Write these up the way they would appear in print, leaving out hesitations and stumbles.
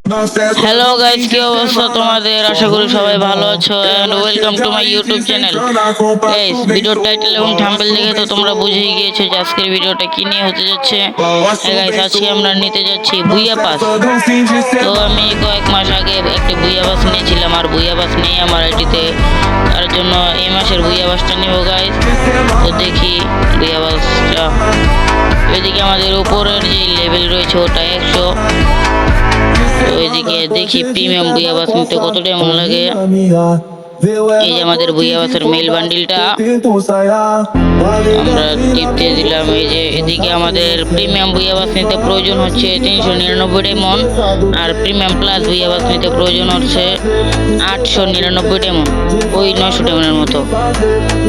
Hello guys, কি অবস্থা তোমাদের? আশা করি সবাই ভালো আছো and welcome to my YouTube channel. Guys, ভিডিওর টাইটেল এবং থাম্বনেল দেখে তো তোমরা বুঝেই গিয়েছো যে আজকের ভিডিওটা কি নিয়ে হতে যাচ্ছে। গাইস, আজকে আমরা নিতে যাচ্ছি বুইয়া পাস। তো আমি কয়েক মাস আগে একটা বুইয়া বাস নিয়েছিলাম, আর বুইয়া বাস নেই আমার আইডিতে। তার জন্য এই মাসের বুইয়া বাসটা নিব গাইস। তো দেখি বুইয়া বাসটা, এদিকে আমাদের উপরের যে লেভেল রয়েছে ওটা 100। তো এদিকে দেখি প্রিমিয়াম বুইয়া বাস নিতে কতটা এমন লাগে। এই যে আমাদের বুইয়া বাসের মেল বান্ডিলটা আমরা টিপতে দিলাম। এই যে এদিকে আমাদের প্রিমিয়াম বুইয়া বাস নিতে প্রয়োজন হচ্ছে 399 ডায়মন্ড, আর প্রিমিয়াম প্লাস বুইয়া বাস নিতে প্রয়োজন হচ্ছে 899 ডায়মন্ড, ওই 900 ডায়মন্ডের মতো।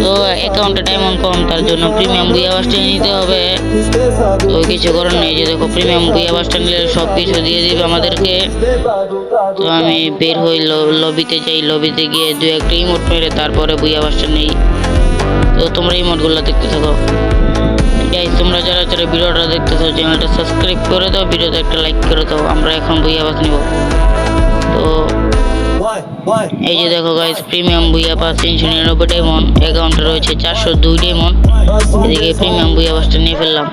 তো অ্যাকাউন্টে ডায়মন্ড কম, তার জন্য প্রিমিয়াম বুইয়া বাসটা নিতে হবে। তো কিছু করার নেই, যে দেখো প্রিমিয়াম বুইয়া বাসটা নিলে সব কিছু দিয়ে দিবে আমাদেরকে। তো আমি বের হই, লবিতে যাই, লবিতে গিয়ে দু একটা ইমোট মেরে তারপরে বুইয়া বাসটা নেই। তো তোমরা ইমোটগুলো দেখতে থাকো গাইস। তোমরা যারা যারা ভিডিওটা দেখতেছো চ্যানেলটা সাবস্ক্রাইব করে দাও, ভিডিওতে একটা লাইক করে দাও। আমরা এখন বুইয়া বাস নিব। তো এই যে দেখো গাইস, প্রিমিয়াম বুইয়া পাস 399 ডায়মন্ড, অ্যাকাউন্টে রয়েছে 402 ডায়মন্ড। এদিকে প্রিমিয়াম বুইয়া বাসটা নিয়ে ফেললাম।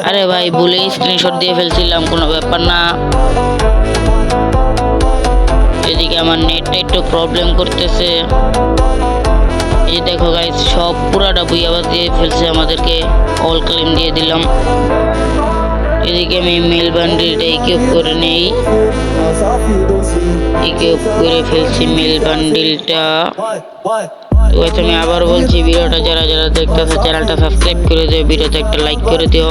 আরে ভাই, ভুলে স্ক্রিনশট দিয়ে ফেলছিলাম, কোনো ব্যাপার না। এদিকে আমার নেটটা একটু প্রবলেম করতেছে। এই দেখো গাইস, সব পুরাটা বুইয়া বাস দিয়ে ফেলছে আমাদেরকে, অল ক্লেম দিয়ে দিলাম। এদিকে আমি মেল বান্ডিলটা ইকুইপ করে নেই, ইকুইপ করে ফেলছি মেল বান্ডিলটা। তো আমি আবার বলছি, ভিডিওটা যারা যারা দেখতেছো চ্যানেলটা সাবস্ক্রাইব করে দিও, ভিডিওতে একটা লাইক করে দিও।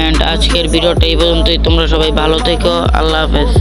এন্ড আজকের ভিডিওটা এই পর্যন্তই। তোমরা সবাই ভালো থেকো, আল্লাহ হাফেজ।